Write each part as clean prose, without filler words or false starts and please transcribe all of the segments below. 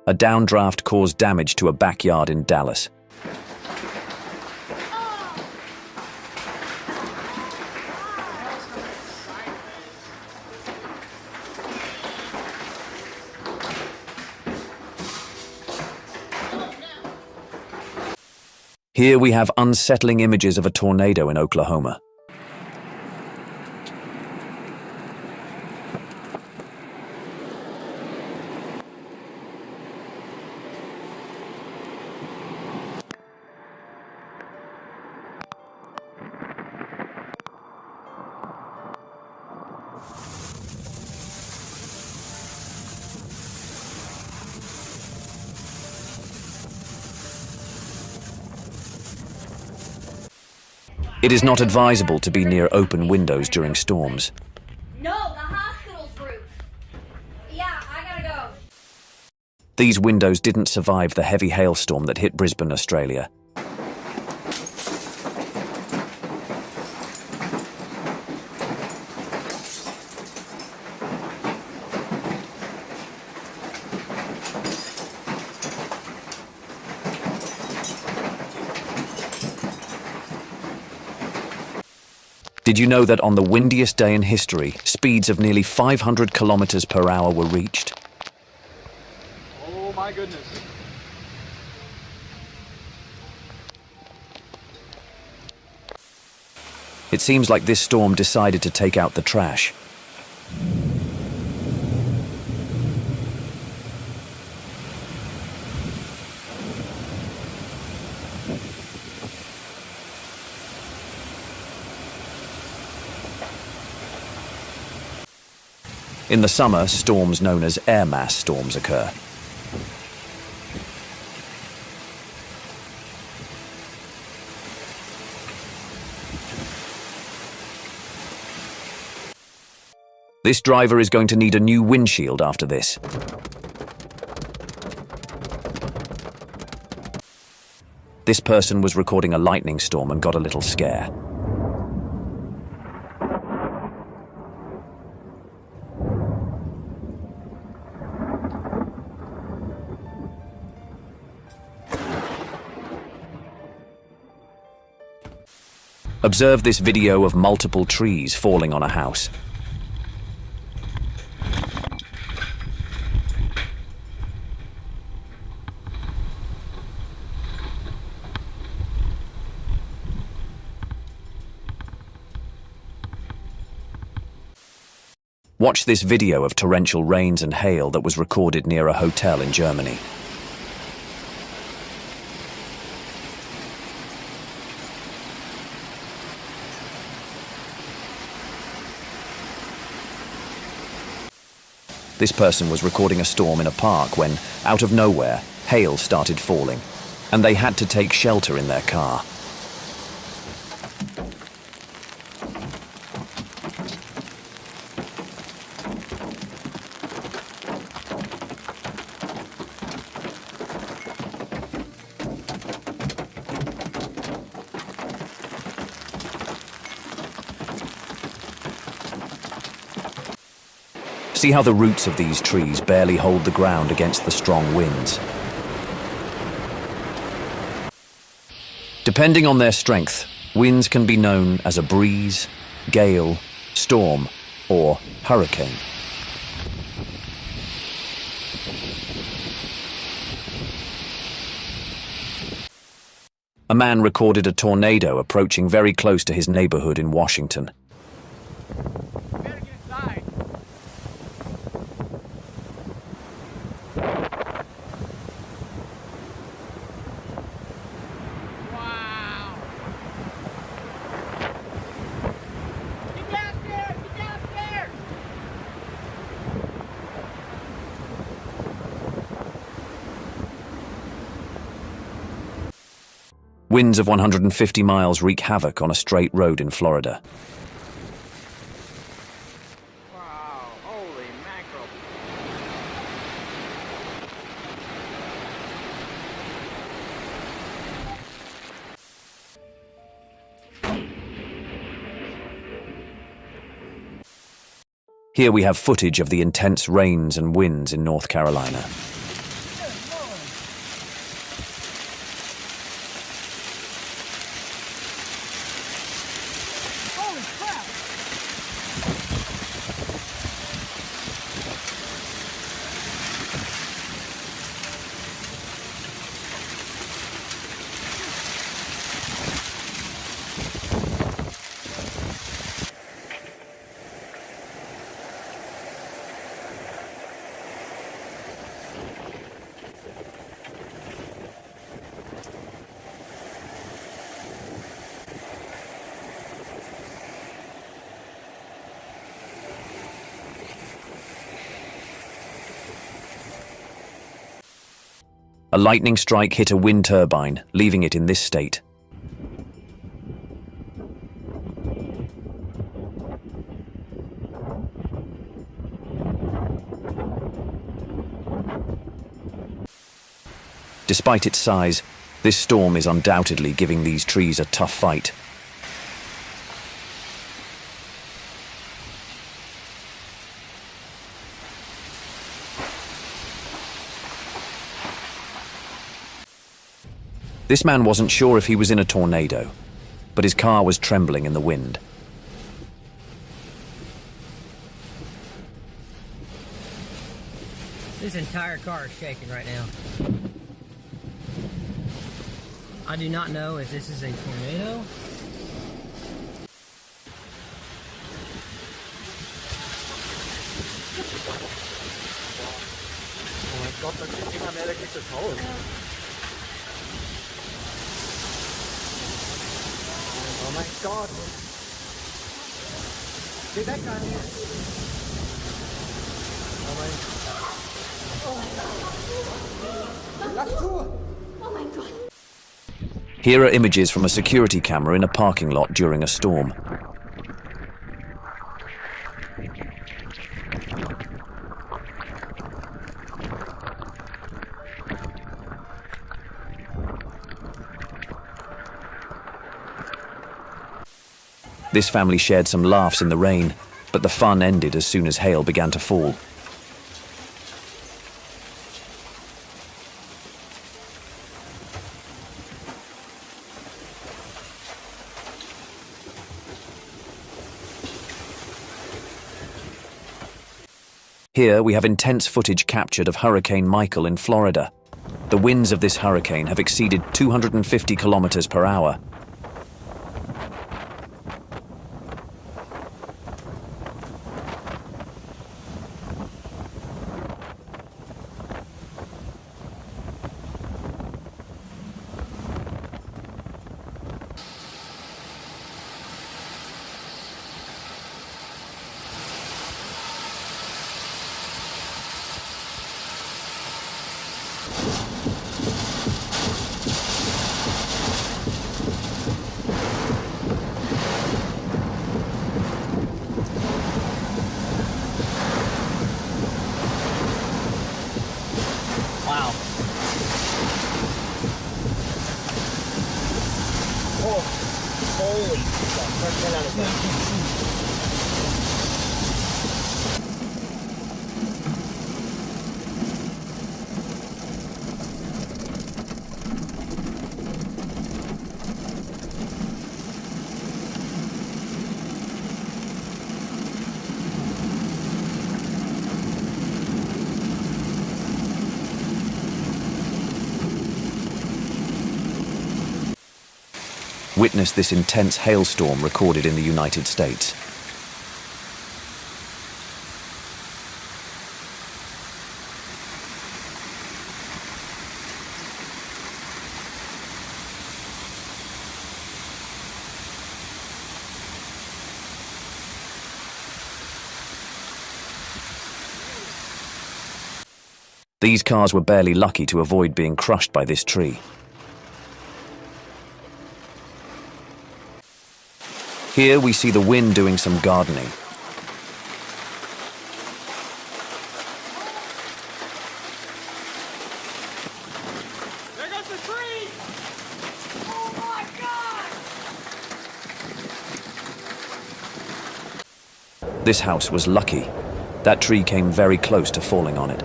A downdraft caused damage to a backyard in Dallas. Here we have unsettling images of a tornado in Oklahoma. It is not advisable to be near open windows during storms. No, the hospital's roof. Yeah, I gotta go. These windows didn't survive the heavy hailstorm that hit Brisbane, Australia. Did you know that on the windiest day in history, speeds of nearly 500 kilometers per hour were reached? Oh my goodness. It seems like this storm decided to take out the trash. In the summer, storms known as air mass storms occur. This driver is going to need a new windshield after this. This person was recording a lightning storm and got a little scare. Observe this video of multiple trees falling on a house. Watch this video of torrential rains and hail that was recorded near a hotel in Germany. This person was recording a storm in a park when, out of nowhere, hail started falling, and they had to take shelter in their car. See how the roots of these trees barely hold the ground against the strong winds. Depending on their strength, winds can be known as a breeze, gale, storm, or hurricane. A man recorded a tornado approaching very close to his neighborhood in Washington. Winds of 150 miles wreak havoc on a straight road in Florida. Wow, holy mackerel. Here we have footage of the intense rains and winds in North Carolina. A lightning strike hit a wind turbine, leaving it in this state. Despite its size, this storm is undoubtedly giving these trees a tough fight. This man wasn't sure if he was in a tornado, but his car was trembling in the wind. This entire car is shaking right now. I do not know if this is a tornado. Oh mein Gott, da kriegt immer mehr, der kriegt das Haus. Oh mein Gott. Geh weg, Daniel. Oh mein Gott. Lass zu! Oh my god. Here are images from a security camera in a parking lot during a storm. This family shared some laughs in the rain, but the fun ended as soon as hail began to fall. Here we have intense footage captured of Hurricane Michael in Florida. The winds of this hurricane have exceeded 250 kilometers per hour. Wow. Oh, holy stuff. Right out of that. Witness this intense hailstorm recorded in the United States. These cars were barely lucky to avoid being crushed by this tree. Here we see the wind doing some gardening. There goes the tree! Oh my god! This house was lucky. That tree came very close to falling on it.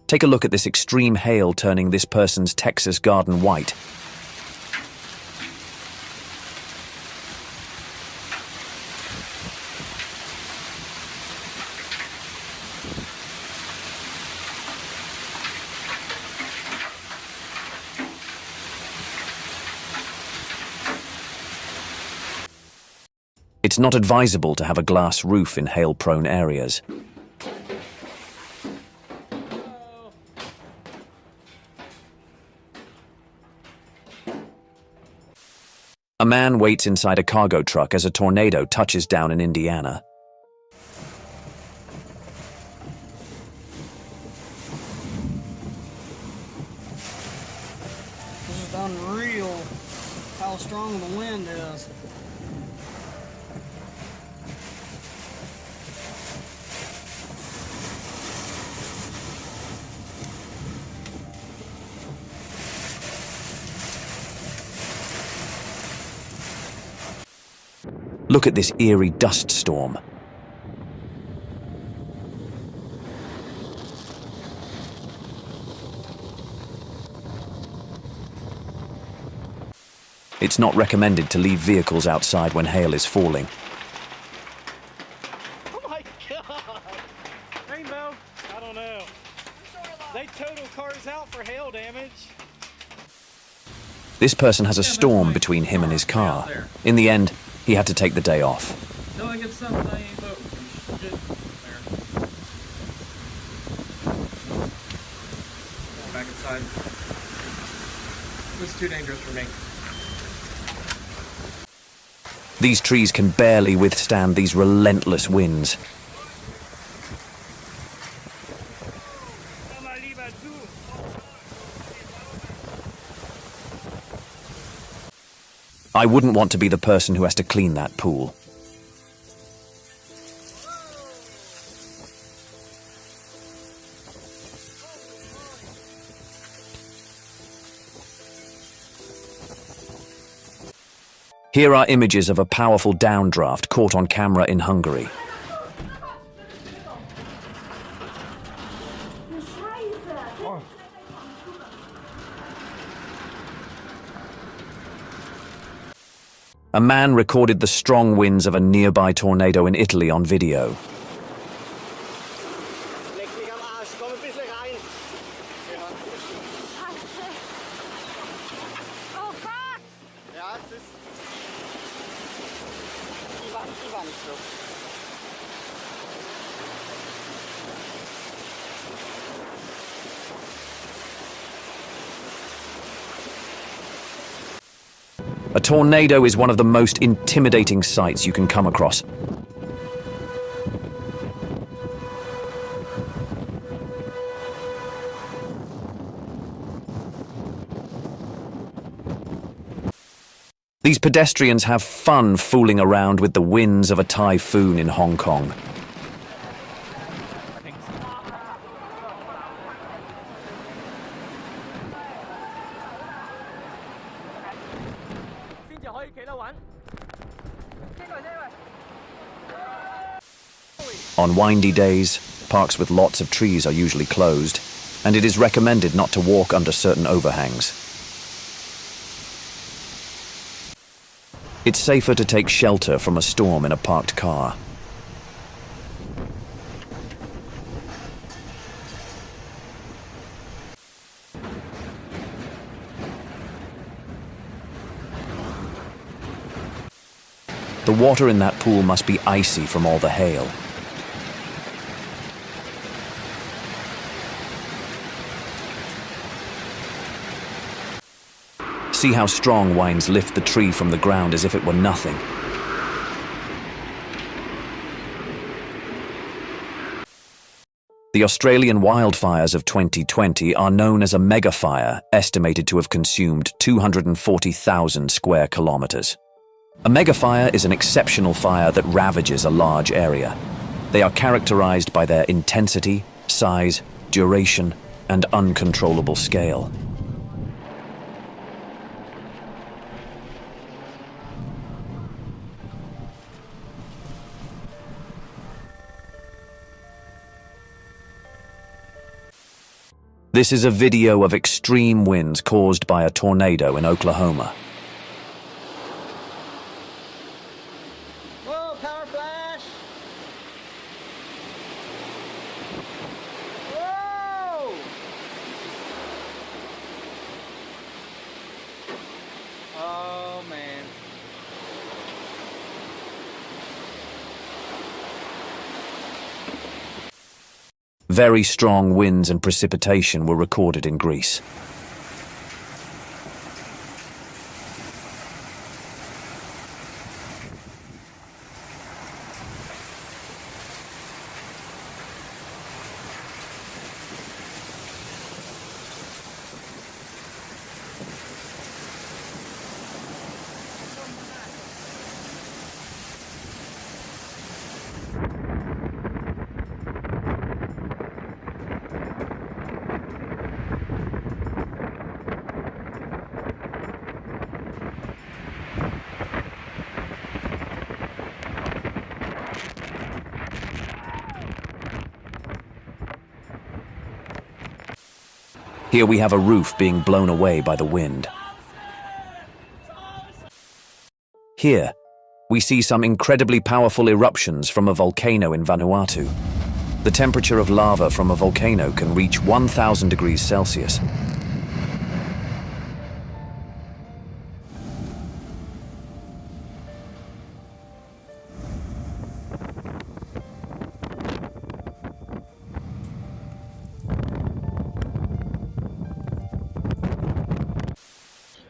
Take a look at this extreme hail turning this person's Texas garden white. It's not advisable to have a glass roof in hail-prone areas. A A man waits inside a cargo truck as a tornado touches down in Indiana. This is unreal how strong the wind is. Look at this eerie dust storm. It's not recommended to leave vehicles outside when hail is falling. Oh my God! Rainbow? I don't know. They total cars out for hail damage. This person has a storm between him and his car. In the end, he had to take the day off. No, I get something I ain't voting. Good. There. Back inside. This is too dangerous for me. These trees can barely withstand these relentless winds. I wouldn't want to be the person who has to clean that pool. Here are images of a powerful downdraft caught on camera in Hungary. A man recorded the strong winds of a nearby tornado in Italy on video. Oh, fuck! Ja, es ist... Die war nicht so. A tornado is one of the most intimidating sights you can come across. These pedestrians have fun fooling around with the winds of a typhoon in Hong Kong. On windy days, parks with lots of trees are usually closed, and it is recommended not to walk under certain overhangs. It's safer to take shelter from a storm in a parked car. The water in that pool must be icy from all the hail. See how strong winds lift the tree from the ground as if it were nothing. The Australian wildfires of 2020 are known as a megafire, estimated to have consumed 240,000 square kilometers. A megafire is an exceptional fire that ravages a large area. They are characterized by their intensity, size, duration, and uncontrollable scale. This is a video of extreme winds caused by a tornado in Oklahoma. Whoa, power flash! Whoa! Oh, man. Very strong winds and precipitation were recorded in Greece. Here we have a roof being blown away by the wind. Here, we see some incredibly powerful eruptions from a volcano in Vanuatu. The temperature of lava from a volcano can reach 1,000 degrees Celsius.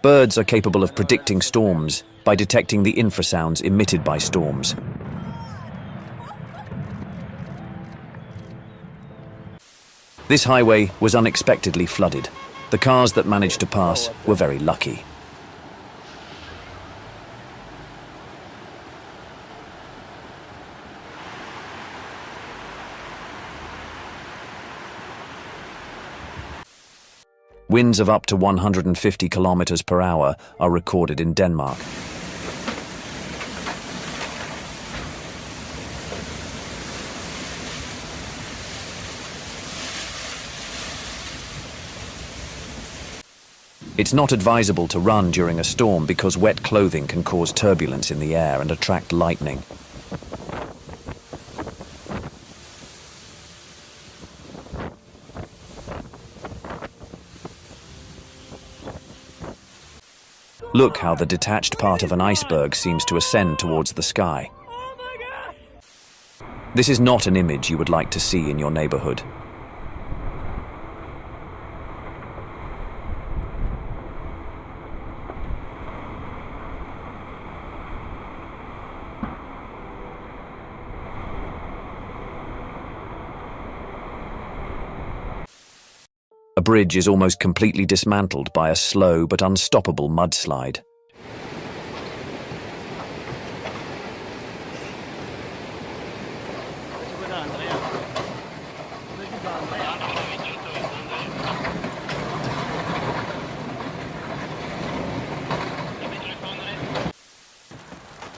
Birds are capable of predicting storms by detecting the infrasounds emitted by storms. This highway was unexpectedly flooded. The cars that managed to pass were very lucky. Winds of up to 150 kilometers per hour are recorded in Denmark. It's not advisable to run during a storm because wet clothing can cause turbulence in the air and attract lightning. Look how the detached part of an iceberg seems to ascend towards the sky. This is not an image you would like to see in your neighborhood. A bridge is almost completely dismantled by a slow but unstoppable mudslide.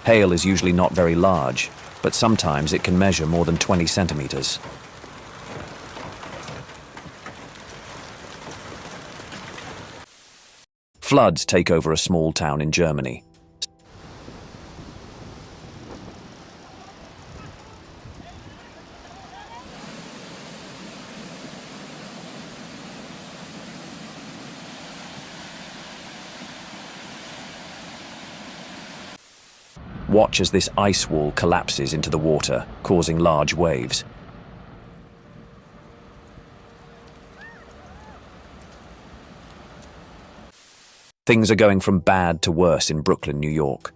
Hail is usually not very large, but sometimes it can measure more than 20 centimeters. Floods take over a small town in Germany. Watch as this ice wall collapses into the water, causing large waves. Things are going from bad to worse in Brooklyn, New York.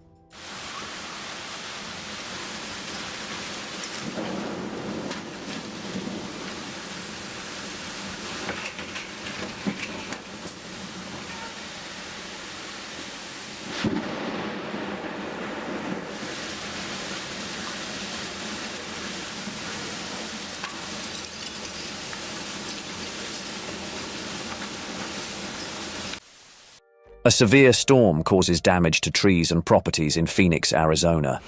A severe storm causes damage to trees and properties in Phoenix, Arizona.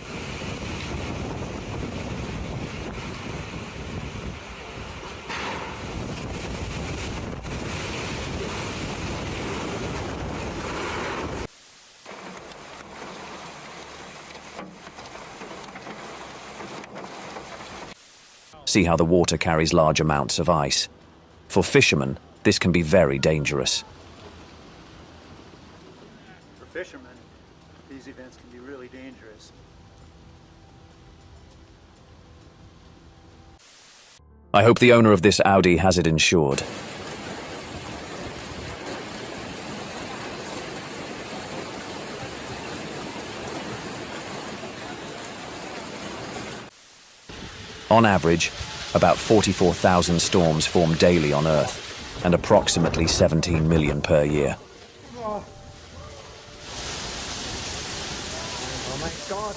See how the water carries large amounts of ice. For fishermen, this can be very dangerous. For fishermen, these events can be really dangerous. I hope the owner of this Audi has it insured. On average, about 44,000 storms form daily on Earth, and approximately 17 million per year. Oh my God.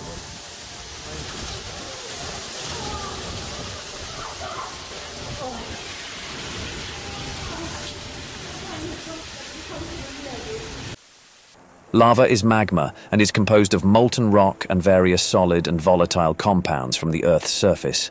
Lava is magma and is composed of molten rock and various solid and volatile compounds from the Earth's surface.